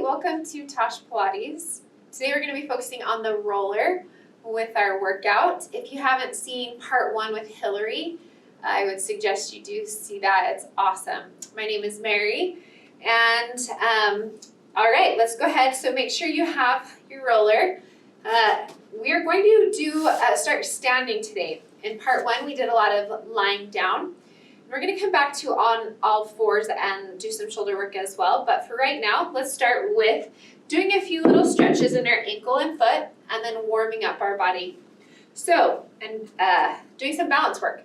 welcome to TOSH Pilates. Today we're going to be focusing on the roller with our workout. If you haven't seen part 1 with Hillary, I would suggest you do see that. It's awesome. My name is Mary, and all right, let's go ahead. So make sure you have your roller. We are going to start standing today. In part 1, we did a lot of lying down. We're going to come back to on all fours and do some shoulder work as well. But for right now, let's start with doing a few little stretches in our ankle and foot and then warming up our body. So, and doing some balance work.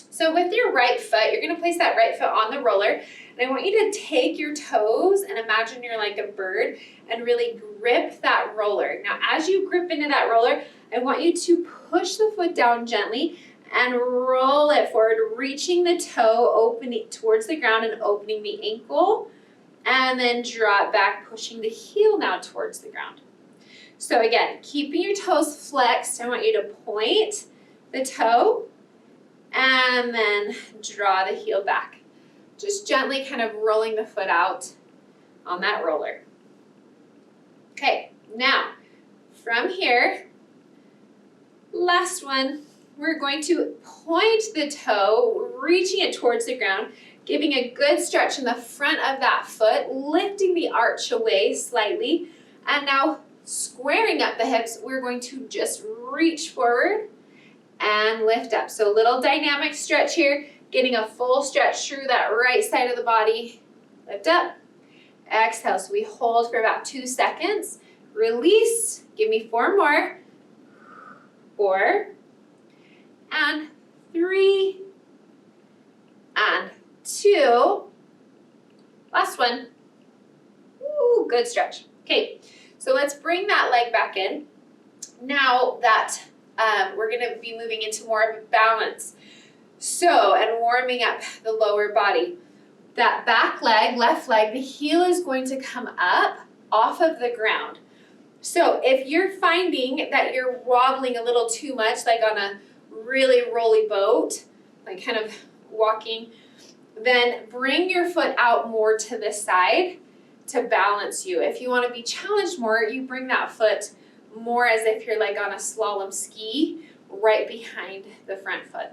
So with your right foot, you're going to place that right foot on the roller. And I want you to take your toes and imagine you're like a bird and really grip that roller. Now, as you grip into that roller, I want you to push the foot down gently and roll it forward, reaching the toe, opening towards the ground and opening the ankle, and then draw it back, pushing the heel now towards the ground. So again, keeping your toes flexed, I want you to point the toe and then draw the heel back. Just gently kind of rolling the foot out on that roller. Okay, now from here, last one. We're going to point the toe, reaching it towards the ground, giving a good stretch in the front of that foot, lifting the arch away slightly, and now squaring up the hips, we're going to just reach forward and lift up. So a little dynamic stretch here, getting a full stretch through that right side of the body. Lift up, exhale. So we hold for about 2 seconds, release, give me 4 more, 4, and 3, and 2, last one. Ooh, good stretch. Okay, so let's bring that leg back in. Now that we're going to be moving into more of a balance. So, and warming up the lower body. That back leg, left leg, the heel is going to come up off of the ground. So if you're finding that you're wobbling a little too much, like on a really rolly boat, like kind of walking, then bring your foot out more to the side to balance you. If you want to be challenged more, you bring that foot more as if you're like on a slalom ski right behind the front foot.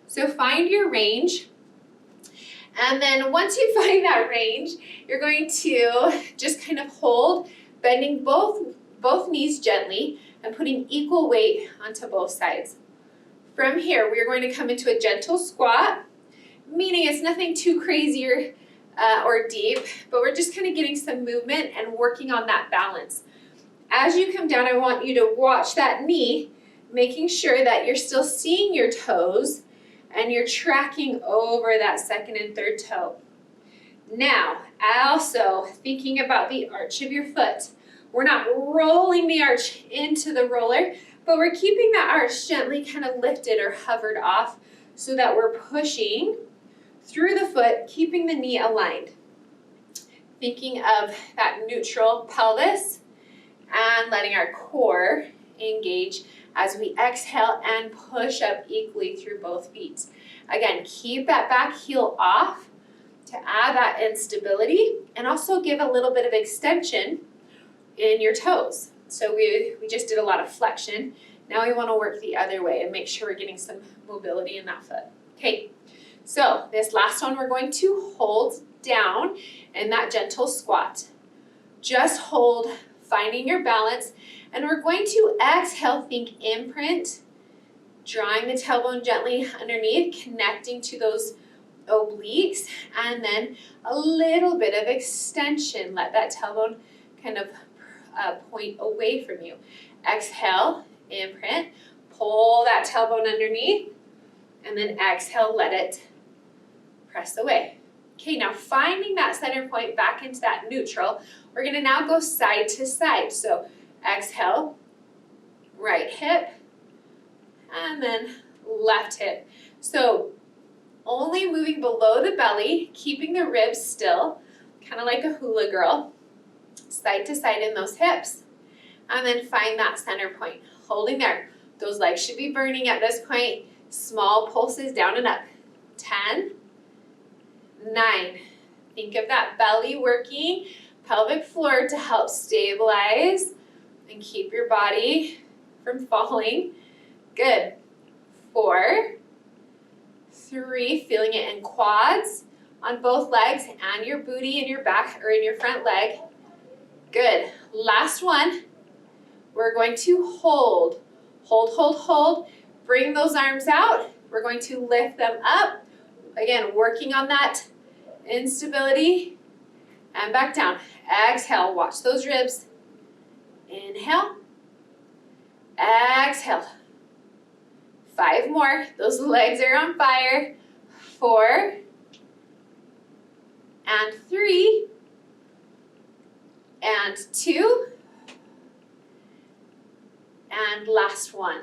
So find your range. And then once you find that range, you're going to just kind of hold, bending both knees gently and putting equal weight onto both sides. From here, we are going to come into a gentle squat, meaning it's nothing too crazy or deep, but we're just kind of getting some movement and working on that balance. As you come down, I want you to watch that knee, making sure that you're still seeing your toes and you're tracking over that second and third toe. Now, also thinking about the arch of your foot. We're not rolling the arch into the roller, but we're keeping that arch gently kind of lifted or hovered off so that we're pushing through the foot, keeping the knee aligned. Thinking of that neutral pelvis and letting our core engage as we exhale and push up equally through both feet. Again, keep that back heel off to add that instability and also give a little bit of extension in your toes. So we just did a lot of flexion. Now we want to work the other way and make sure we're getting some mobility in that foot. Okay, so this last one we're going to hold down in that gentle squat. Just hold, finding your balance, and we're going to exhale, think imprint, drawing the tailbone gently underneath, connecting to those obliques, and then a little bit of extension. Let that tailbone kind of point away from you. Exhale, imprint, pull that tailbone underneath, and then exhale, let it press away. Okay, now finding that center point back into that neutral, we're going to now go side to side. So exhale, right hip, and then left hip. So only moving below the belly, keeping the ribs still, kind of like a hula girl. Side to side in those hips, and then find that center point, holding there. Those legs should be burning at this point. Small pulses down and up. 10, 9. Think of that belly working, pelvic floor to help stabilize and keep your body from falling. Good. 4, 3, feeling it in quads on both legs and your booty in your back or in your front leg. Good. Last one. We're going to hold. Hold, hold, hold. Bring those arms out. We're going to lift them up. Again, working on that instability. And back down. Exhale. Watch those ribs. Inhale. Exhale. 5 more. Those legs are on fire. 4 and 3 and 2 and last one.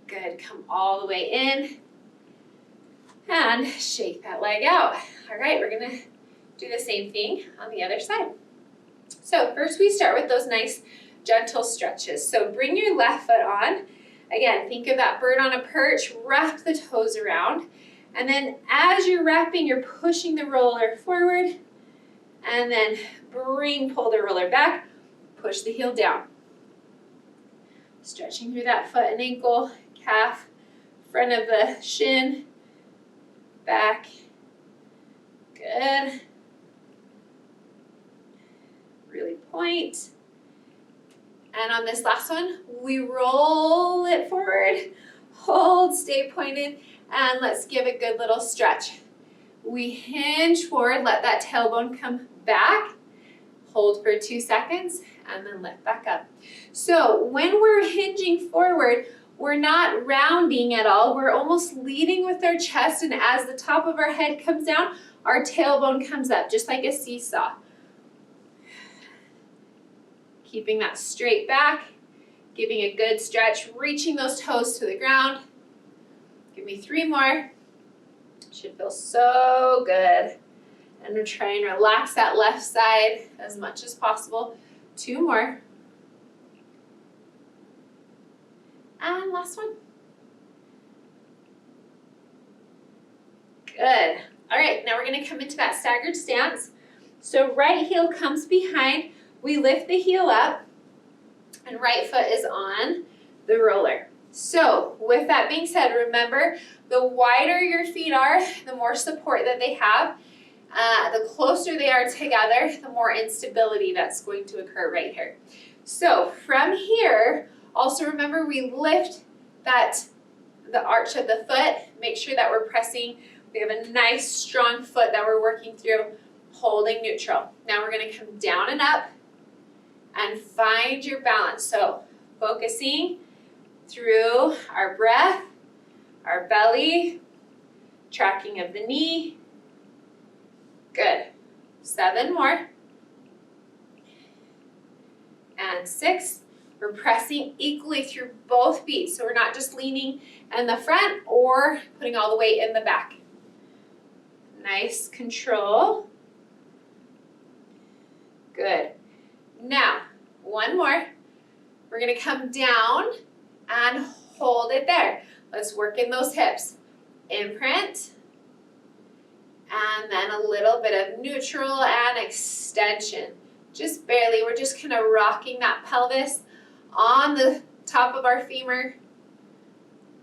Good. Come all the way in and shake that leg out. All right, we're going to do the same thing on the other side. So first we start with those nice gentle stretches. So bring your left foot on. Again, think of that bird on a perch, wrap the toes around. And then as you're wrapping, you're pushing the roller forward. And then pull the roller back, push the heel down. Stretching through that foot and ankle, calf, front of the shin, back. Good. Really point. And on this last one, we roll it forward, hold, stay pointed, and let's give a good little stretch. We hinge forward, let that tailbone come back, hold for 2 seconds, and then lift back up. So when we're hinging forward, we're not rounding at all. We're almost leading with our chest, and as the top of our head comes down, our tailbone comes up, just like a seesaw. Keeping that straight back, giving a good stretch, reaching those toes to the ground. Give me 3 more. Should feel so good. And we'll try and relax that left side as much as possible. 2 more. And last one. Good. All right, now we're going to come into that staggered stance. So right heel comes behind. We lift the heel up, and right foot is on the roller. So with that being said, remember, the wider your feet are, the more support that they have. The closer they are together, the more instability that's going to occur right here. So from here, also remember we lift the arch of the foot. Make sure that we're pressing. We have a nice strong foot that we're working through, holding neutral. Now we're going to come down and up and find your balance. So focusing through our breath, our belly, tracking of the knee. Good. 7 more. And 6. We're pressing equally through both feet. So we're not just leaning in the front or putting all the weight in the back. Nice control. Good. Now, 1 more. We're going to come down and hold it there. Let's work in those hips. Imprint. And then a little bit of neutral and extension. Just barely. We're just kind of rocking that pelvis on the top of our femur.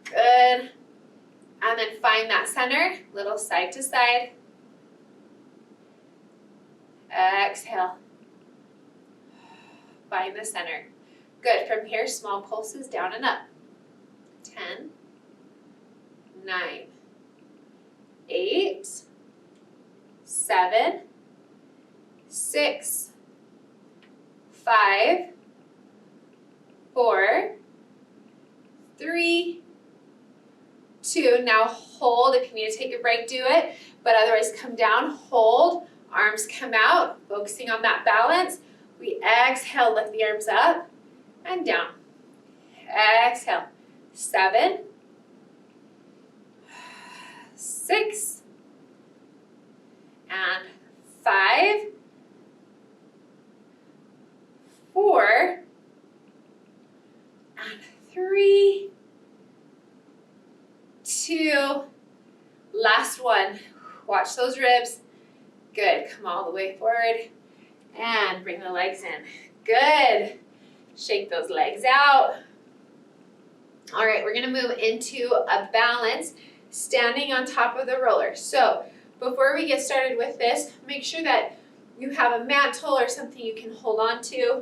Good. And then find that center. Little side to side. Exhale. Find the center. Good. From here, small pulses down and up. 10, 9, 8, 7, 6, 5, 4, 3, 2. Now hold. If you need to take a break, do it. But otherwise, come down, hold. Arms come out, focusing on that balance. We exhale, lift the arms up and down. Exhale. 7, 6, and 5, 4, and 3, 2. Last one. Watch those ribs. Good. Come all the way forward. And bring the legs in. Good. Shake those legs out. All right, we're gonna move into a balance, standing on top of the roller. So before we get started with this, make sure that you have a mantle or something you can hold on to.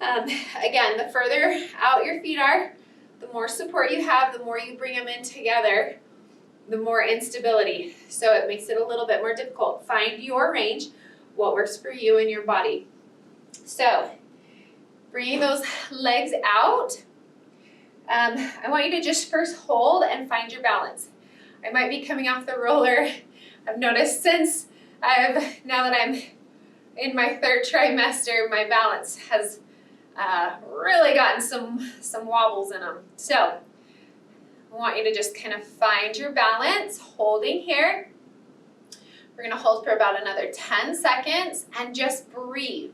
Again, the further out your feet are, the more support you have, the more you bring them in together, the more instability. So it makes it a little bit more difficult. Find your range, what works for you and your body. So bringing those legs out. I want you to just first hold and find your balance. I might be coming off the roller. I've noticed since now that I'm in my third trimester, my balance has really gotten some wobbles in them. So I want you to just kind of find your balance, holding here. We're gonna hold for about another 10 seconds and just breathe.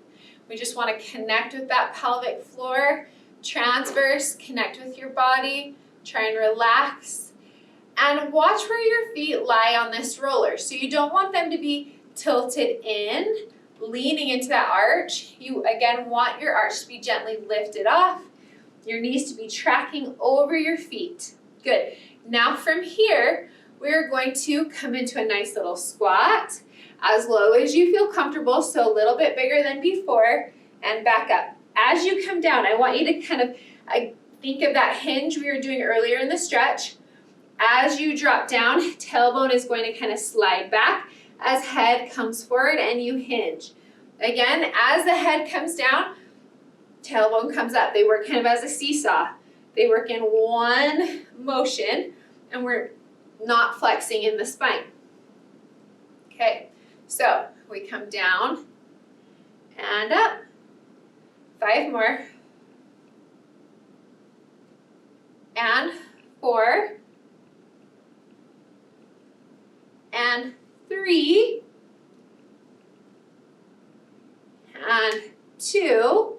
We just wanna connect with that pelvic floor, transverse, connect with your body, try and relax. And watch where your feet lie on this roller. So you don't want them to be tilted in, leaning into that arch. You, again, want your arch to be gently lifted off, your knees to be tracking over your feet. Good. Now from here, we're going to come into a nice little squat, as low as you feel comfortable, so a little bit bigger than before, and back up. As you come down, I want you to kind of think of that hinge we were doing earlier in the stretch. As you drop down, tailbone is going to kind of slide back as head comes forward and you hinge. Again, as the head comes down, tailbone comes up. They work kind of as a seesaw. They work in one motion, and we're not flexing in the spine. Okay, so we come down and up. 5 more. And 4. And 3. And 2.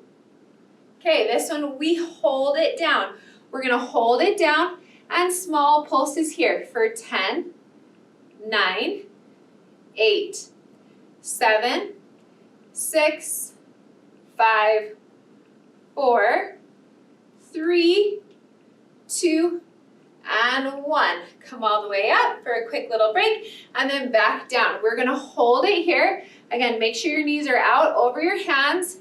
Okay, this one we hold it down. We're gonna hold it down and small pulses here for 10, 9, 8, 7, 6, 5, 4, 3, 2, and 1. Come all the way up for a quick little break, and then back down. We're gonna hold it here. Again, make sure your knees are out over your hands,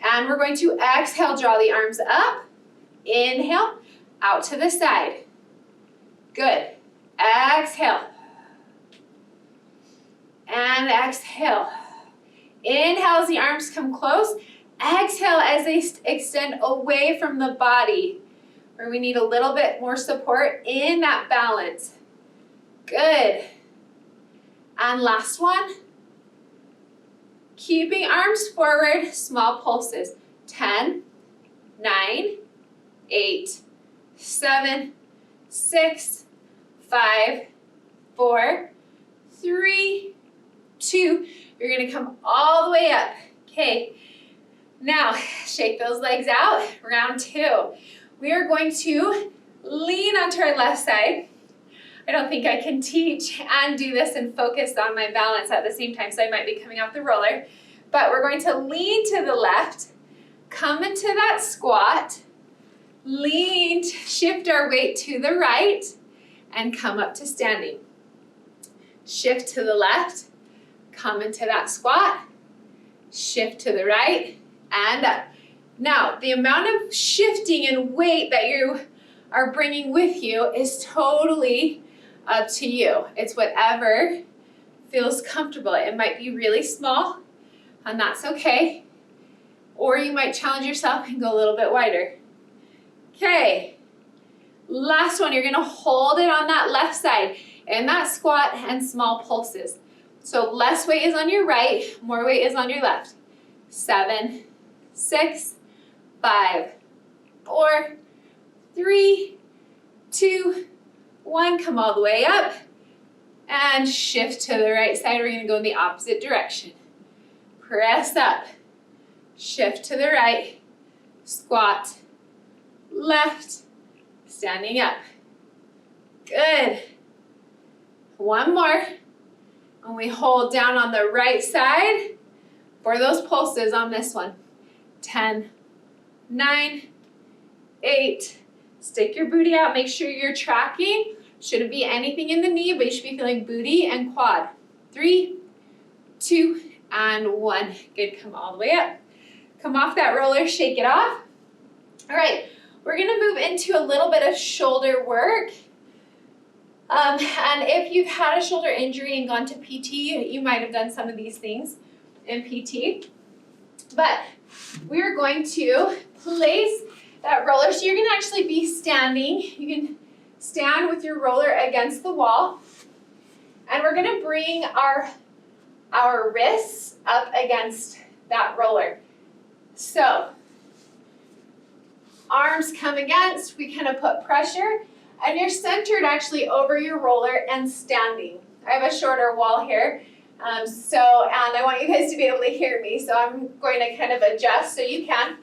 and we're going to exhale, draw the arms up. Inhale, out to the side. Good. Exhale. And exhale. Inhale as the arms come close. Exhale as they extend away from the body, where we need a little bit more support in that balance. Good. And last one. Keeping arms forward, small pulses. 10, 9, 8, 7, 6, 5, 4, 3, 2. You're gonna come all the way up. Okay. Now, shake those legs out. Round 2. We are going to lean onto our left side. I don't think I can teach and do this and focus on my balance at the same time, so I might be coming off the roller. But we're going to lean to the left, come into that squat, lean, shift our weight to the right, and come up to standing. Shift to the left, come into that squat, shift to the right, and up. Now, the amount of shifting and weight that you are bringing with you is totally up to you. It's whatever feels comfortable. It might be really small, and that's okay. Or you might challenge yourself and go a little bit wider. Okay, last one, you're gonna hold it on that left side in that squat and small pulses. So less weight is on your right, more weight is on your left. 7, 6, 5, 4, 3, 2, 1. Come all the way up and shift to the right side. We're gonna go in the opposite direction. Press up, shift to the right, squat, left, standing up. Good. One more. And we hold down on the right side For those pulses on this one. 10, 9, 8. Stick your booty out. Make sure you're tracking. Shouldn't be anything in the knee, but you should be feeling booty and quad. 3, 2, and 1. Good, come all the way up. Come off that roller, shake it off. All right, we're gonna move into a little bit of shoulder work. And if you've had a shoulder injury and gone to PT, you might have done some of these things in PT. But we're going to place that roller. So you're gonna actually be standing. You can stand with your roller against the wall. And we're gonna bring our wrists up against that roller. So, arms come against, we kind of put pressure, and you're centered actually over your roller and standing. I have a shorter wall here, and I want you guys to be able to hear me, so I'm going to kind of adjust so you can.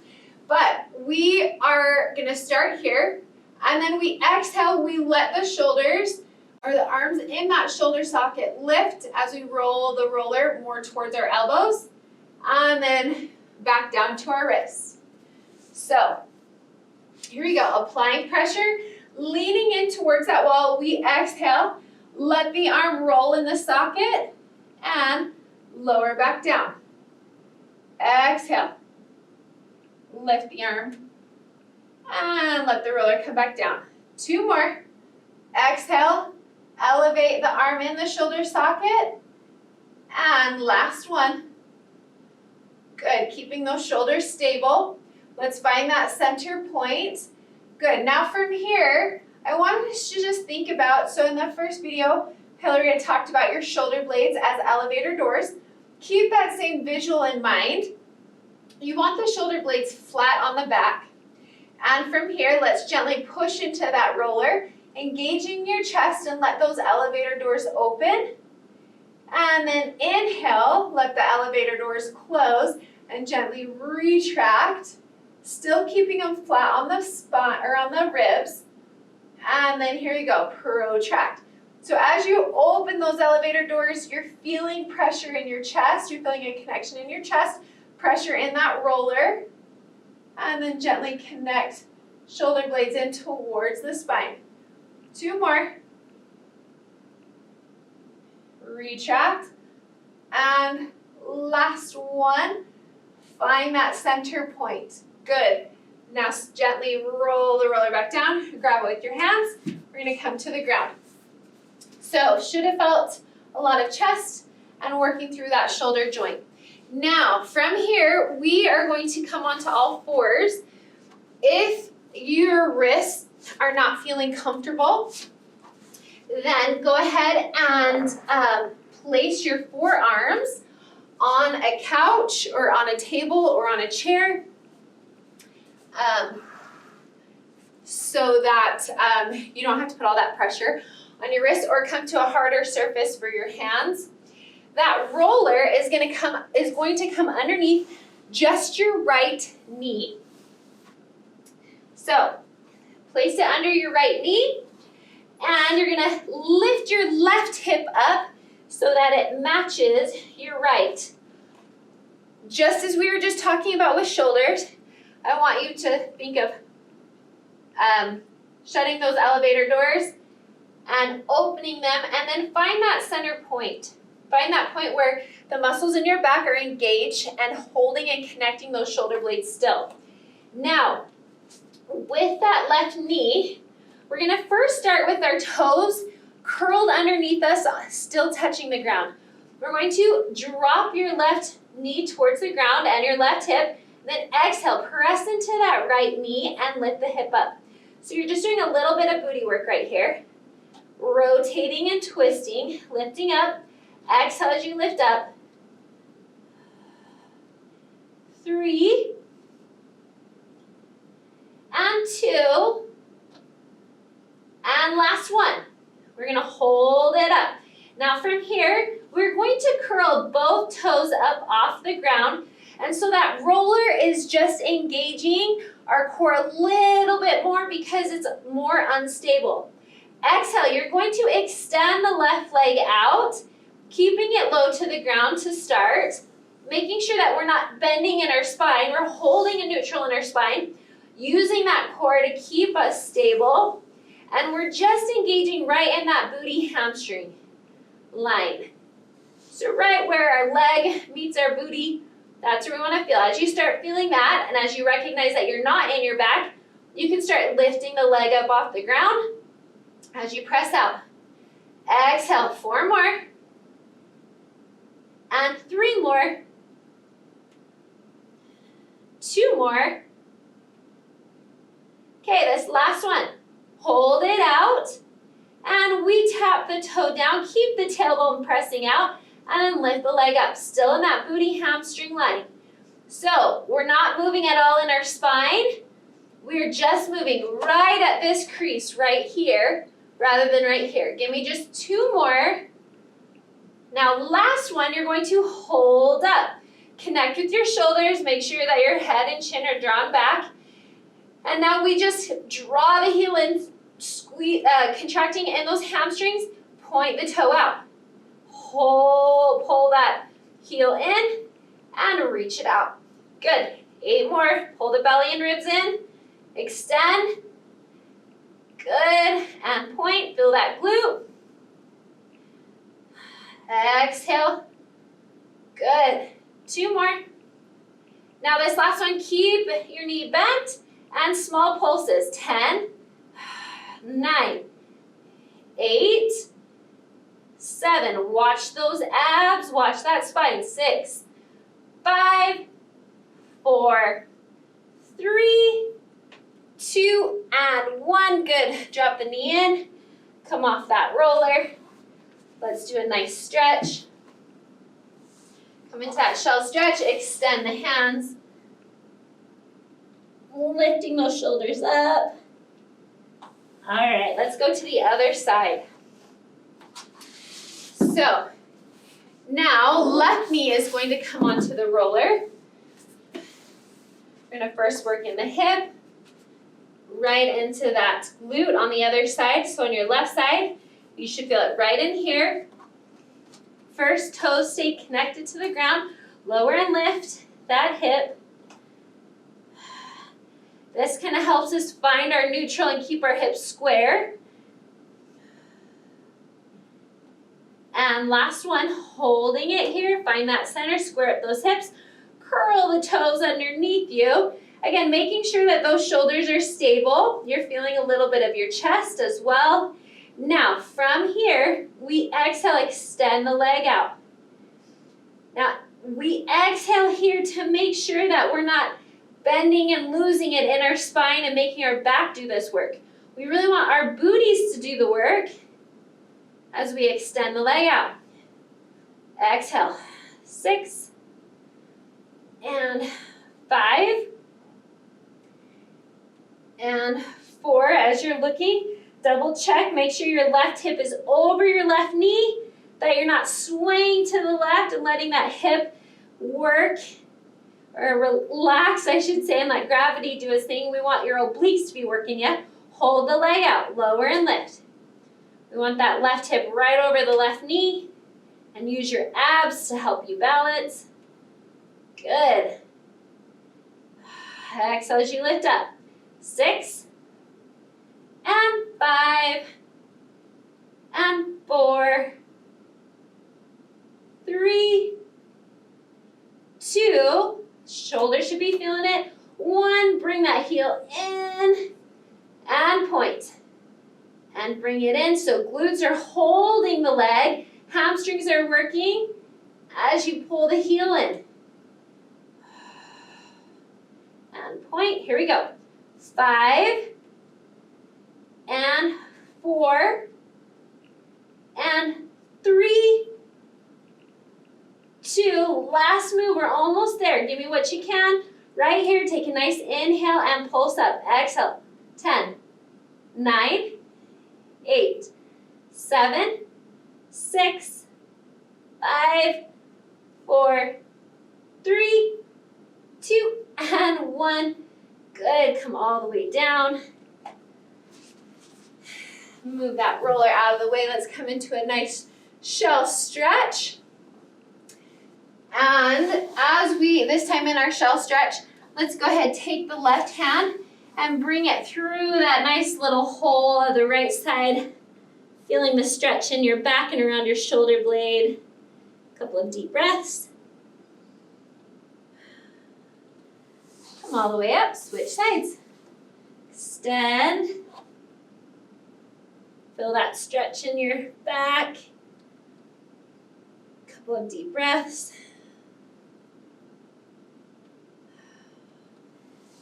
But we are gonna start here, and then we exhale, we let the shoulders, or the arms in that shoulder socket lift as we roll the roller more towards our elbows, and then back down to our wrists. So, here we go, applying pressure, leaning in towards that wall, we exhale, let the arm roll in the socket, and lower back down. Exhale, lift the arm, and let the roller come back down. 2 more, exhale, elevate the arm in the shoulder socket, and last one. Good, keeping those shoulders stable. Let's find that center point. Good, now from here, I want us to just think about, so in the first video, Hillary had talked about your shoulder blades as elevator doors. Keep that same visual in mind. You want the shoulder blades flat on the back. And from here, let's gently push into that roller, engaging your chest and let those elevator doors open. And then inhale, let the elevator doors close and gently retract, still keeping them flat on the spine or on the ribs. And then here you go, protract. So as you open those elevator doors, you're feeling pressure in your chest, you're feeling a connection in your chest, pressure in that roller, and then gently connect shoulder blades in towards the spine. 2 more. Retract. And last one. Find that center point. Good. Now gently roll the roller back down. Grab it with your hands. We're going to come to the ground. So should have felt a lot of chest and working through that shoulder joint. Now from here, we are going to come onto all fours. If your wrists are not feeling comfortable, then go ahead and place your forearms on a couch or on a table or on a chair so that you don't have to put all that pressure on your wrist, or come to a harder surface for your hands. That roller is going to come underneath just your right knee. So place it under your right knee, and you're going to lift your left hip up so that it matches your right. Just as we were just talking about with shoulders, I want you to think of shutting those elevator doors and opening them, and then find that center point. Find that point where the muscles in your back are engaged and holding and connecting those shoulder blades still. Now, with that left knee, we're going to first start with our toes curled underneath us, still touching the ground. We're going to drop your left knee towards the ground and your left hip, then exhale, press into that right knee and lift the hip up. So you're just doing a little bit of booty work right here. Rotating and twisting, lifting up, exhale as you lift up. 3, and 2, and last one. We're going to hold it up. Now from here, we're going to curl both toes up off the ground, and so that roller is just engaging our core a little bit more because it's more unstable. Exhale, you're going to extend the left leg out, keeping it low to the ground to start. making sure that we're not bending in our spine, we're holding a neutral in our spine, using that core to keep us stable, and we're just engaging right in that booty hamstring line. So right where our leg meets our booty, that's where we want to feel. As you start feeling that, and as you recognize that you're not in your back, you can start lifting the leg up off the ground as you press out. Exhale, 4 more. And 3 more. 2 more. Okay, this last one. Hold it out. And we tap the toe down. Keep the tailbone pressing out. And then lift the leg up. Still in that booty hamstring line. So, we're not moving at all in our spine. We're just moving right at this crease right here, rather than right here. Give me just 2 more. Now, last one, you're going to hold up. Connect with your shoulders. Make sure that your head and chin are drawn back. And now we just draw the heel in, squeeze, contracting in those hamstrings. Point the toe out. Hold, pull that heel in, and reach it out. Good. 8 more. Pull the belly and ribs in. Extend. Good. And point. Feel that glute. Exhale. Good. 2 more. Now this last one, keep your knee bent and small pulses. 10, 9, 8, 7. Watch those abs. Watch that spine. 6, 5, 4, 3, 2, and 1. Good. Drop the knee in. Come off that roller. Let's do a nice stretch. Come into that shell stretch. Extend the hands. Lifting those shoulders up. All right, let's go to the other side. So, now left knee is going to come onto the roller. We're going to first work in the hip, right into that glute on the other side. So on your left side, you should feel it right in here. First, toes stay connected to the ground. Lower and lift that hip. This kind of helps us find our neutral and keep our hips square. And last one, holding it here. Find that center, square up those hips. Curl the toes underneath you. Again, making sure that those shoulders are stable. You're feeling a little bit of your chest as well. Now, from here, we exhale, extend the leg out. Now, we exhale here to make sure that we're not bending and losing it in our spine and making our back do this work. We really want our booties to do the work as we extend the leg out. Exhale, 6, and 5, and 4. As you're looking, double check, make sure your left hip is over your left knee, that you're not swaying to the left and letting that hip work, or relax, I should say, and let gravity do its thing. We want your obliques to be working yet. Hold the leg out, lower and lift. We want that left hip right over the left knee, and use your abs to help you balance. Good. Exhale as you lift up. 6, and 5, and 4, 3, 2, shoulders should be feeling it. 1, bring that heel in, and point. And bring it in, so glutes are holding the leg, hamstrings are working as you pull the heel in. And point, here we go. 5, and 4, and 3, 2, last move, we're almost there. Give me what you can. Right here, take a nice inhale and pulse up. Exhale. 10, 9, 8, 7, 6, 5, 4, 3, 2, and 1. Good, come all the way down. Move that roller out of the way. Let's come into a nice shell stretch. And this time in our shell stretch, let's go ahead, take the left hand and bring it through that nice little hole of the right side, feeling the stretch in your back and around your shoulder blade. A couple of deep breaths. Come all the way up, switch sides. Extend. Feel that stretch in your back. A couple of deep breaths.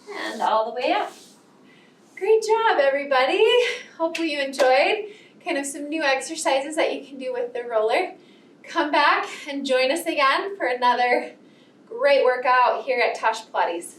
And all the way up. Great job, everybody. Hopefully you enjoyed kind of some new exercises that you can do with the roller. Come back and join us again for another great workout here at TOSH Pilates.